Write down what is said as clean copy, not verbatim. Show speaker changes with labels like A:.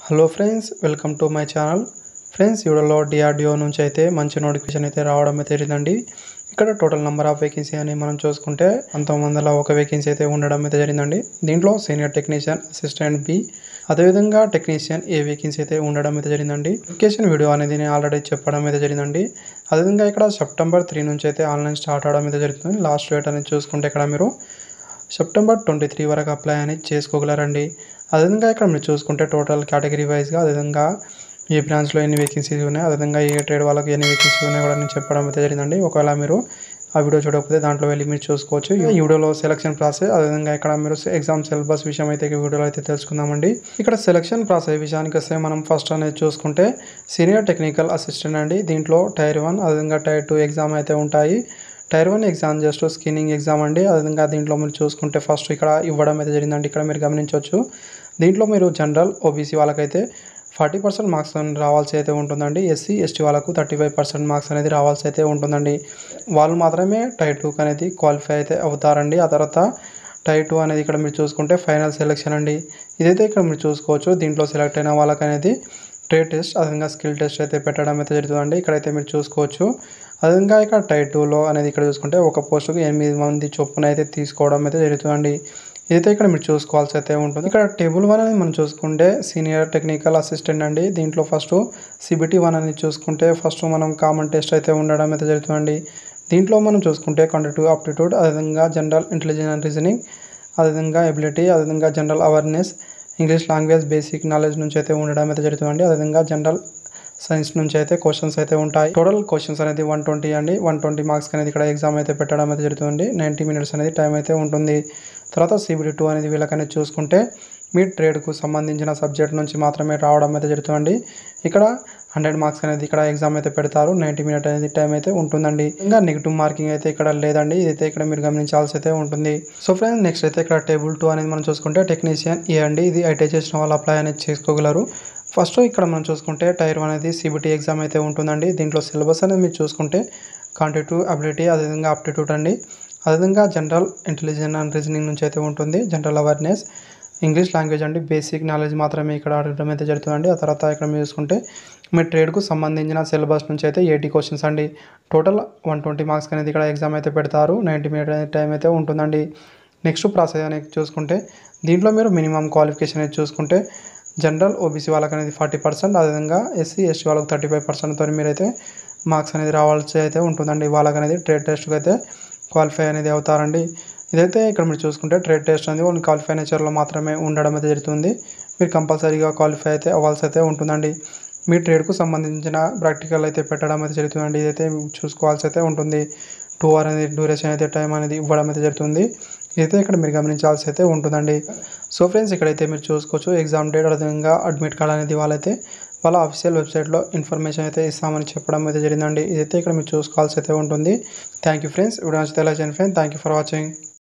A: Hello friends, welcome to my channel. Friends, వీడియోలో DRDO నుంచి అయితే మంచి నోటిఫికేషన్ అయితే రావడం అయితే జరిగిందండి. ఇక్కడ టోటల్ నెంబర్ ఆఫ్ వేకెన్సీ అని మనం చూసుకుంటే 1901 వేకెన్సీ అయితే ఉండడం అయితే జరిగిందండి. దీంట్లో సీనియర్ టెక్నీషియన్, అసిస్టెంట్ బి, అదేవిధంగా టెక్నీషియన్ ఏ వేకెన్సీ అయితే ఉండడం అయితే జరిగిందండి. నోటిఫికేషన్ వీడియో అనేది నేను ఆల్రెడీ చెప్పడం అయితే జరిగిందండి. అదేవిధంగా ఇక్కడ సెప్టెంబర్ 3 నుంచి అయితే ఆన్లైన్ స్టార్ట్ అవడం అయితే జరుగుతుంది. లాస్ట్ డేట్ అనేది చూసుకుంటే ఇక్కడ మీరు సెప్టెంబర్ 23 వరకు అప్లై అనేది చేసుకోగలరండి. అదేవిధంగా ఇక్కడ మీరు చూసుకుంటే టోటల్ కేటగిరీ వైజ్గా అదేవిధంగా ఏ బ్రాంచ్లో ఎన్ని వేకెన్సీస్ ఉన్నాయి, అదేవిధంగా ఏ ట్రేడ్ వాళ్ళకి ఎన్ని వేకెన్సీస్ ఉన్నాయి కూడా నేను చెప్పడం అయితే జరిగిందండి. ఒకవేళ మీరు ఆ వీడియో చూడకపోతే దాంట్లో వెళ్ళి మీరు చూసుకోవచ్చు. ఈ వీడియోలో సెలక్షన్ ప్రాసెస్, అదేవిధంగా ఇక్కడ మీరు ఎగ్జామ్ సిలబస్ విషయం అయితే ఈ వీడియోలో అయితే తెలుసుకుందామండి. ఇక్కడ సెలక్షన్ ప్రాసెస్ విషయానికి వస్తే మనం ఫస్ట్ అనేది చూసుకుంటే సీనియర్ టెక్నికల్ అసిస్టెంట్ అండి. దీంట్లో టైర్ 1 అదేవిధంగా టైర్ 2 ఎగ్జామ్ అయితే ఉంటాయి. Tier 1 exam just screening exam అండి. అదేవిధంగా దీంట్లో మీరు చూసుకుంటే ఫస్ట్ ఇక్కడ ఇవ్వడం అయితే జరిగిందండి. ఇక్కడ మీరు గమనించవచ్చు. దీంట్లో మీరు జనరల్ ఓబీసీ వాళ్ళకైతే 40% మార్క్స్ రావాల్సి అయితే ఉంటుందండి. ఎస్సీ ఎస్టీ వాళ్ళకు 35% మార్క్స్ అనేది రావాల్సి అయితే ఉంటుందండి. వాళ్ళు మాత్రమే టైర్ 2 అనేది క్వాలిఫై అయితే అవుతారండి. ఆ తర్వాత టైర్ 2 అనేది ఇక్కడ మీరు చూసుకుంటే ఫైనల్ సెలెక్షన్ అండి. ఇదైతే ఇక్కడ మీరు చూసుకోవచ్చు. దీంట్లో సెలెక్ట్ అయిన వాళ్ళకనేది ట్రేడ్ టెస్ట్, అదేవిధంగా స్కిల్ టెస్ట్ అయితే పెట్టడం అయితే జరుగుతుందండి. ఇక్కడైతే మీరు చూసుకోవచ్చు. అదేవిధంగా ఇక్కడ టైర్ 2లో అనేది ఇక్కడ చూసుకుంటే ఒక పోస్టుకు 8 మంది చొప్పున అయితే తీసుకోవడం అయితే జరుగుతుందండి. ఇదైతే ఇక్కడ మీరు చూసుకోవాల్సి అయితే ఉంటుంది. ఇక్కడ టేబుల్ 1 అనేది మనం చూసుకుంటే సీనియర్ టెక్నికల్ అసిస్టెంట్ అండి. దీంట్లో ఫస్ట్ సిబిటీ 1 అనేది చూసుకుంటే ఫస్ట్ మనం కామన్ టెస్ట్ అయితే ఉండడం అయితే జరుగుతుందండి. దీంట్లో మనం చూసుకుంటే కాంపిటేటివ్ ఆప్టిట్యూడ్, అదేవిధంగా జనరల్ ఇంటెలిజెన్స్ అండ్ రీజనింగ్, అదేవిధంగా ఎబిలిటీ, అదేవిధంగా general awareness, English language basic knowledge నుంచి అయితే ఉండడం అయితే జరుగుతుందండి. అదేవిధంగా జనరల్ సైన్స్ నుంచి అయితే క్వశ్చన్స్ అయితే ఉంటాయి. టోటల్ క్వశ్చన్స్ అనేది 120 అండి. 120 మార్క్స్ అనేది ఇక్కడ ఎగ్జామ్ అయితే పెట్టడం అయితే జరుగుతుంది. 90 మినిట్స్ అనేది టైం అయితే ఉంటుంది. తర్వాత సిబిటీ 2 అనేది వీళ్ళకనేది చూసుకుంటే మీ ట్రేడ్కు సంబంధించిన సబ్జెక్ట్ నుంచి మాత్రమే రావడం అయితే జరుగుతుందండి. ఇక్కడ 100 మార్క్స్ అనేది ఇక్కడ ఎగ్జామ్ అయితే పెడతారు. 90 మినిట్ అనేది టైం అయితే ఉంటుందండి. ఇంకా నెగిటివ్ మార్కింగ్ అయితే ఇక్కడ లేదండి. ఇదైతే ఇక్కడ మీరు గమనించాల్సి అయితే ఉంటుంది. సో ఫ్రెండ్స్, నెక్స్ట్ అయితే ఇక్కడ టేబుల్ 2 అనేది మనం చూసుకుంటే టెక్నీషియన్ ఏ అండి. ఇది ఐటీ చేసిన వాళ్ళు అప్లై అనేది చేసుకోగలరు. ఫస్ట్ ఇక్కడ మనం చూసుకుంటే టైర్ 1 అనేది సిబిటీ ఎగ్జామ్ అయితే ఉంటుందండి. దీంట్లో సిలబస్ అనేది మీరు చూసుకుంటే కాంపిటేటివ్ అబిలిటీ, అదేవిధంగా ఆప్టిట్యూడ్ అండి, అదేవిధంగా జనరల్ ఇంటెలిజెన్స్ అండ్ రీజనింగ్ నుంచి అయితే ఉంటుంది. జనరల్ అవేర్నెస్, ఇంగ్లీష్ లాంగ్వేజ్ అండి, బేసిక్ నాలెడ్జ్ మాత్రమే ఇక్కడ అడగడం అయితే జరుగుతుందండి. ఆ తర్వాత ఇక్కడ మీరు చూసుకుంటే మీ ట్రేడ్కు సంబంధించిన సిలబస్ నుంచి అయితే 80 క్వశ్చన్స్ అండి. టోటల్ 120 మార్క్స్ అనేది ఇక్కడ ఎగ్జామ్ అయితే పెడతారు. 90 మినిట్ అనేది టైం అయితే ఉంటుందండి. నెక్స్ట్ ప్రాసెస్ అనేది చూసుకుంటే దీంట్లో మీరు మినిమం క్వాలిఫికేషన్ అనేది చూసుకుంటే జనరల్ ఓబీసీ వాళ్ళకి అనేది 40%, అదేవిధంగా ఎస్సీ ఎస్టీ వాళ్ళకి 35%తో మీరైతే మార్క్స్ అనేది రావాల్సి అయితే ఉంటుందండి. వాళ్ళకి అనేది ట్రేడ్ టెస్ట్కి అయితే క్వాలిఫై అనేది అవుతారండి. ఇదైతే ఇక్కడ మీరు చూసుకుంటే ట్రేడ్ టెస్ట్ అనేది ఓన్లీ క్వాలిఫై నేచర్లో మాత్రమే ఉండడం అయితే జరుగుతుంది. మీరు కంపల్సరీగా క్వాలిఫై అయితే అవ్వాల్సి అయితే ఉంటుందండి. మీ ట్రేడ్కు సంబంధించిన ప్రాక్టికల్ అయితే పెట్టడం అయితే జరుగుతుందండి. ఇదైతే చూసుకోవాల్సి అయితే ఉంటుంది. 2 అవర్ అనేది డ్యూరేషన్ అయితే టైం అనేది ఇవ్వడం అయితే జరుగుతుంది. ఇదైతే ఇక్కడ మీరు గమనించాల్సి అయితే ఉంటుందండి. సో ఫ్రెండ్స్, ఇక్కడైతే మీరు చూసుకోవచ్చు ఎగ్జామ్ డేట్, అదేవిధంగా అడ్మిట్ కార్డ్ అనేది వాళ్ళ అఫీషియల్ వెబ్సైట్లో ఇన్ఫర్మేషన్ అయితే ఇస్తామని చెప్పడం అయితే జరిగిందండి. ఇదైతే ఇక్కడ మీరు చూసుకోవాల్సి అయితే ఉంటుంది. Thank you friends. వీడియో నచ్చితే లైక్ చేయండి friends. Thank you for watching.